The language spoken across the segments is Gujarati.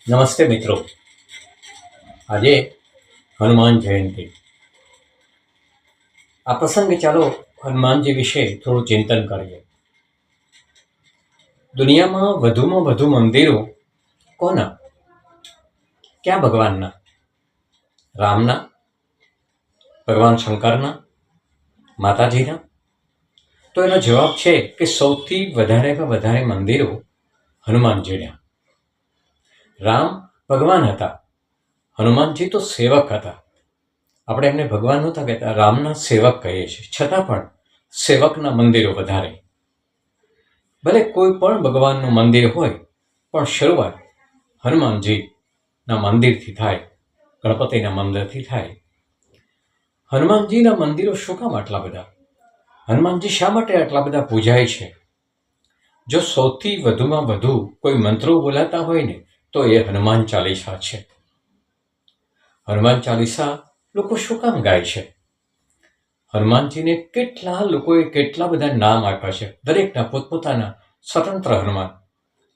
નમસ્તે મિત્રો. આજે હનુમાન જયંતિ. આ પ્રસંગે ચાલો હનુમાનજી વિશે થોડું ચિંતન કરીએ. દુનિયામાં વધુમાં વધુ મંદિરો કોના? ક્યાં ભગવાનના? રામના? ભગવાન શંકરના? માતાજીના? તો એનો જવાબ છે કે સૌથી વધારે મંદિરો હનુમાનજીના. રામ ભગવાન હતા, હનુમાનજી તો સેવક હતા. આપણે એમને ભગવાન નહોતા કહેતા, રામના સેવક કહીએ છીએ. છતાં પણ સેવકના મંદિરો વધારે. ભલે કોઈ પણ ભગવાનનું મંદિર હોય, પણ શરૂઆત હનુમાનજીના મંદિરથી થાય, ગણપતિના મંદિરથી થાય. હનુમાનજીના મંદિરો શું કામ આટલા બધા? હનુમાનજી શા માટે આટલા બધા પૂજાય છે? જો સૌથી વધુમાં વધુ કોઈ મંત્રો બોલાતા હોય ને તો એ હનુમાન ચાલીસા છે. હનુમાન ચાલીસા લોકો શું કામ ગાય છે? હનુમાનજીને કેટલા લોકોએ કેટલા બધા નામ આપ્યા છે. દરેકના પોતપોતાના સ્વતંત્ર હનુમાન.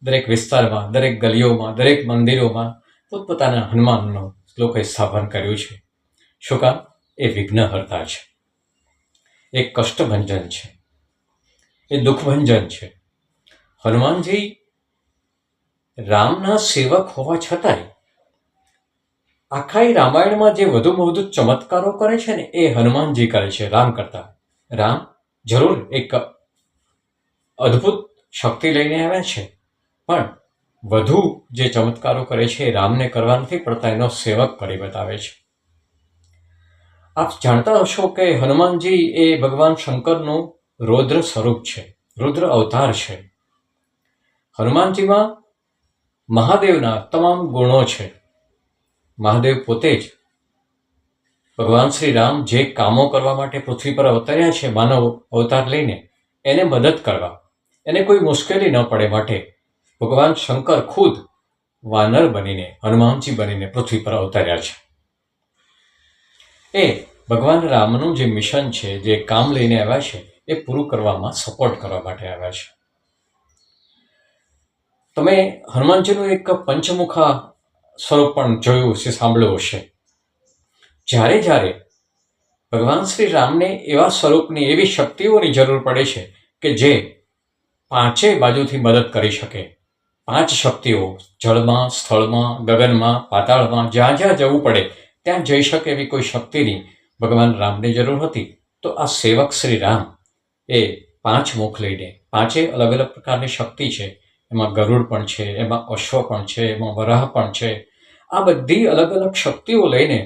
દરેક વિસ્તારમાં, દરેક ગલીઓમાં, દરેક મંદિરોમાં પોતપોતાના હનુમાનનો લોકોએ સ્થાપન કર્યું છે. શું કામ? એ વિઘ્નહર્તા છે, એ કષ્ટભંજન છે, એ દુઃખભંજન છે. હનુમાનજી રામના સેવક હોવા છતાંય આખા રામાયણમાં જે વધુમાં વધુ ચમત્કારો કરે છે ને એ હનુમાનજી કરે છે રામ કરતા. રામ જરૂર એક અદ્ભુત શક્તિ લઈને આવ્યા છે, પણ વધુ જે ચમત્કારો કરે છે એ રામને કરવા નથી પડતા, એનો સેવક કરી બતાવે છે. આપ જાણતા હશો કે હનુમાનજી એ ભગવાન શંકરનું રૌદ્ર સ્વરૂપ છે, રુદ્ર અવતાર છે. હનુમાનજીમાં મહાદેવના તમામ ગુણો છે. મહાદેવ પોતે જ ભગવાન શ્રી રામ જે કામો કરવા માટે પૃથ્વી પર અવતર્યા છે માનવ અવતાર લઈને, એને મદદ કરવા, એને કોઈ મુશ્કેલી ન પડે માટે ભગવાન શંકર ખુદ વાનર બનીને, હનુમાનજી બનીને પૃથ્વી પર અવતર્યા છે. એ ભગવાન રામનું જે મિશન છે, જે કામ લઈને આવ્યા છે, એ પૂરું કરવામાં સપોર્ટ કરવા માટે આવ્યા છે. તમે હનુમાનજીનું એક પંચમુખા સ્વરૂપ પણ જોયું હશે, સાંભળ્યું હશે. જ્યારે જ્યારે ભગવાન શ્રી રામને એવા સ્વરૂપની, એવી શક્તિઓની જરૂર પડે છે કે જે પાંચેય બાજુથી મદદ કરી શકે. 5 શક્તિઓ, જળમાં, સ્થળમાં, ગગનમાં, પાતાળમાં, જ્યાં જ્યાં જવું પડે ત્યાં જઈ શકે એવી કોઈ શક્તિની ભગવાન રામને જરૂર હતી. તો આ સેવક શ્રી રામ એ 5 મુખ લઈને, 5 અલગ અલગ પ્રકારની શક્તિ છે. એમાં ગરુડ પણ છે, એમાં અશ્વ પણ છે, એમાં વરાહ પણ છે. આ બધી અલગ અલગ શક્તિઓ લઈને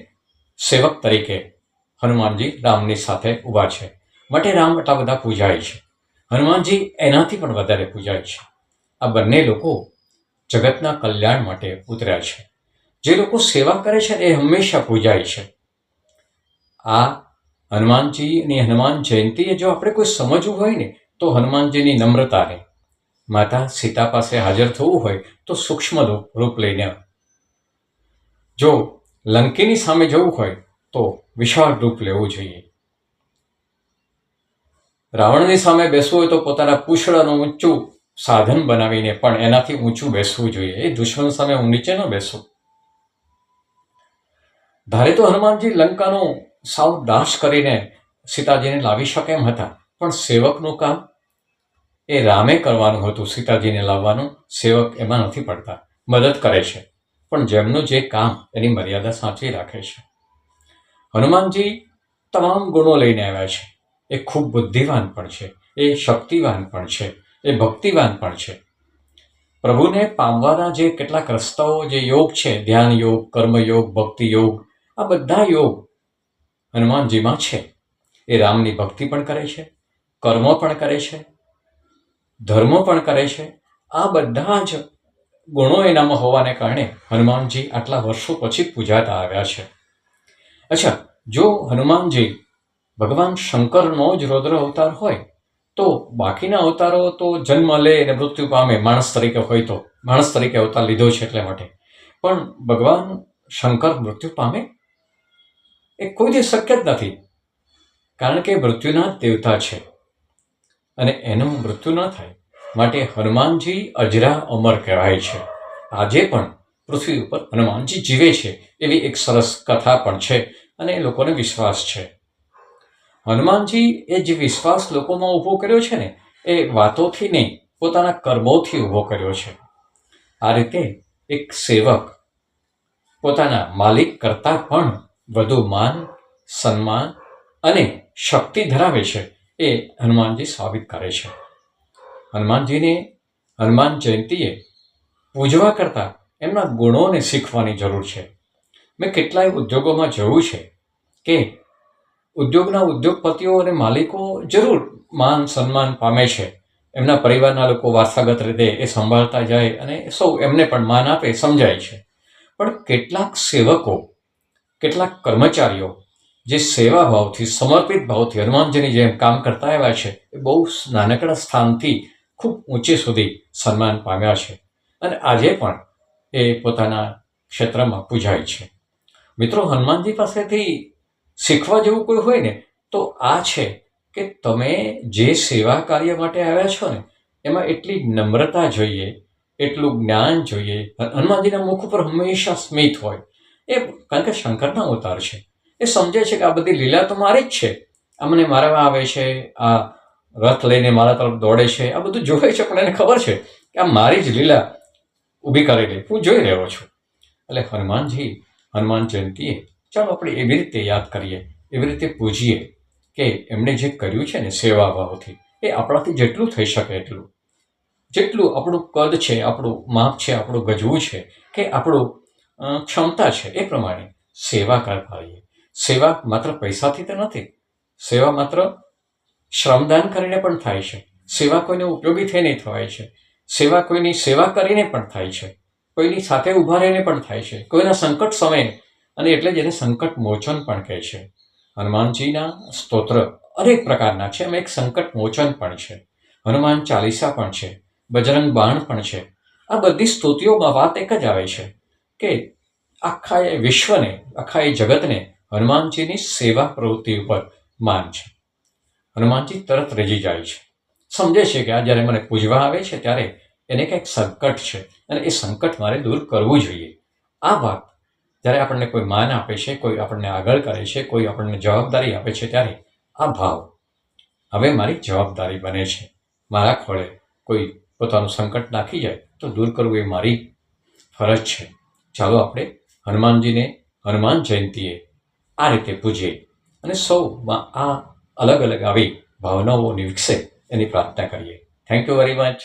સેવક તરીકે હનુમાનજી રામની સાથે ઊભા છે. માટે રામ એટલા બધા પૂજાય છે. હનુમાનજી એનાથી પણ વધારે પૂજાય છે. આ બંને લોકો જગતના કલ્યાણ માટે ઉતર્યા છે. જે લોકો સેવા કરે છે એ હંમેશા પૂજાય છે. આ હનુમાનજીની હનુમાન જયંતિએ જો આપણે કોઈ સમજવું હોય ને તો હનુમાનજીની નમ્રતાને, માતા સીતા પાસે હાજર થવું હોય તો સૂક્ષ્મ રૂપ લઈને, જો લંકીની સામે જવું હોય તો વિશાળ રૂપ લેવું જોઈએ. રાવણની સામે બેસવું હોય તો પોતાના પૂંછડાનું ઊંચું સાધન બનાવીને પણ એનાથી ઊંચું બેસવું જોઈએ. એ દુશ્મન સામે હું નીચે ન બેસું. ધારે તો હનુમાનજી લંકાનો સાવ નાશ કરીને સીતાજીને લાવી શકે એમ હતા, પણ સેવકનું કામ એ રામે કરવાનું હતું. સીતાજીને લાવવાનું સેવક એમાં નથી પડતા, મદદ કરે છે, પણ જેમનું જે કામ એની મર્યાદા સાચવી રાખે છે. હનુમાનજી તમામ ગુણો લઈને આવ્યા છે. એ ખૂબ બુદ્ધિવાન પણ છે, એ શક્તિવાન પણ છે, એ ભક્તિવાન પણ છે. પ્રભુને પામવાના જે કેટલાક રસ્તાઓ, જે યોગ છે, ધ્યાન યોગ, કર્મયોગ, ભક્તિ યોગ, આ બધા યોગ હનુમાનજીમાં છે. એ રામની ભક્તિ પણ કરે છે, કર્મ પણ કરે છે, ધર્મ પણ કરે છે. આ બધા જ ગુણો એનામાં હોવાને કારણે હનુમાનજી આટલા વર્ષો પછી પૂજાતા આવ્યા છે. અચ્છા, જો હનુમાનજી ભગવાન શંકરનો જ રૌદ્ર અવતાર હોય તો બાકીના અવતારો તો જન્મ લે અને મૃત્યુ પામે, માણસ તરીકે હોય તો માણસ તરીકે અવતાર લીધો છે એટલે માટે. પણ ભગવાન શંકર મૃત્યુ પામે એ કોઈ દિવસ શક્ય જ નથી, કારણ કે મૃત્યુના દેવતા છે અને એનું મૃત્યુ ન થાય માટે હનુમાનજી અજરા અમર કહેવાય છે. આજે પણ પૃથ્વી ઉપર હનુમાનજી જીવે છે એવી એક સરસ કથા પણ છે અને એ લોકોને વિશ્વાસ છે. હનુમાનજી એ જે વિશ્વાસ લોકોમાં ઊભો કર્યો છે ને એ વાતોથી નહીં, પોતાના કર્મોથી ઊભો કર્યો છે. આ રીતે એક સેવક પોતાના માલિક કરતાં પણ વધુ માન, સન્માન અને શક્તિ ધરાવે છે એ હનુમાનજી સાબિત કરે છે. હનુમાનજીને હનુમાન જયંતીએ પૂજવા કરતાં એમના ગુણોને શીખવાની જરૂર છે. મેં કેટલાય ઉદ્યોગોમાં જોયું છે કે ઉદ્યોગના ઉદ્યોગપતિઓ અને માલિકો જરૂર માન સન્માન પામે છે. એમના પરિવારના લોકો વારસાગત રીતે એ સંભાળતા જાય અને સૌ એમને પણ માન આપે, સમજાય છે. પણ કેટલાક સેવકો, કેટલાક કર્મચારીઓ જે સેવા ભાવથી, સમર્પિત ભાવથી હનુમાનજીની જેમ કામ કરતા આવ્યા છે એ બહુ નાનકડા સ્થાનથી ખૂબ ઊંચે સુધી સન્માન પામ્યા છે અને આજે પણ એ પોતાના ક્ષેત્રમાં પૂજાય છે. મિત્રો, હનુમાનજી પાસેથી શીખવા જેવું કોઈ હોય ને તો આ છે કે તમે જે સેવા કાર્ય માટે આવ્યા છો ને એમાં એટલી નમ્રતા જોઈએ, એટલું જ્ઞાન જોઈએ. હનુમાનજીના મુખ ઉપર હંમેશા સ્મિત હોય. એ કારણ કે શંકરના અવતાર છે. એ સમજે છે કે આ બધી લીલા તો મારી જ છે. આ મને મારવા આવે છે, આ રથ લઈને મારા તરફ દોડે છે, આ બધું જોવે છે, પણ એને ખબર છે કે આ મારી જ લીલા ઊભી કરેલી, હું જોઈ રહ્યો છું. એટલે હનુમાનજી, હનુમાન જયંતીએ ચાલો આપણે એવી રીતે યાદ કરીએ, એવી રીતે પૂજીએ કે એમણે જે કર્યું છે ને સેવા ભાવથી, એ આપણાથી જેટલું થઈ શકે એટલું, જેટલું આપણું કદ છે, આપણું માપ છે, આપણું ગજવું છે કે આપણું ક્ષમતા છે એ પ્રમાણે સેવા કરતા રહીએ. સેવા માત્ર પૈસાથી તો નથી. સેવા માત્ર શ્રમદાન કરીને પણ થાય છે. સેવા કોઈને ઉપયોગી થઈને થવાય છે. સેવા કોઈની સેવા કરીને પણ થાય છે. કોઈની સાથે ઊભા રહીને પણ થાય છે. કોઈના સંકટ સમયે, અને એટલે જ એને સંકટ મોચન પણ કહે છે. હનુમાનજીના સ્તોત્ર અનેક પ્રકારના છે. એમાં એક સંકટ મોચન પણ છે, હનુમાન ચાલીસા પણ છે, બજરંગ બાણ પણ છે. આ બધી સ્તુતિઓમાં વાત એક જ આવે છે કે આખા એ વિશ્વને, આખા એ જગતને હનુમાનજીની સેવા પ્રવૃત્તિ ઉપર માન છે. હનુમાનજી તરત રજી જાય છે, સમજે છે કે આ જ્યારે મને પૂજવા આવે છે ત્યારે એને કંઈક સંકટ છે અને એ સંકટ મારે દૂર કરવું જોઈએ. આ વાત જ્યારે આપણને કોઈ માન આપે છે, કોઈ આપણને આગળ કરે છે, કોઈ આપણને જવાબદારી આપે છે, ત્યારે આ ભાવ હવે મારી જવાબદારી બને છે. મારા ખોળે કોઈ પોતાનું સંકટ નાખી જાય તો દૂર કરવું એ મારી ફરજ છે. ચાલો આપણે હનુમાનજીને હનુમાન જયંતીએ આ રીતે પૂજીએ અને સૌમાં આ અલગ અલગ આવી ભાવનાઓ વિકસે એની પ્રાર્થના કરીએ. Thank you very much.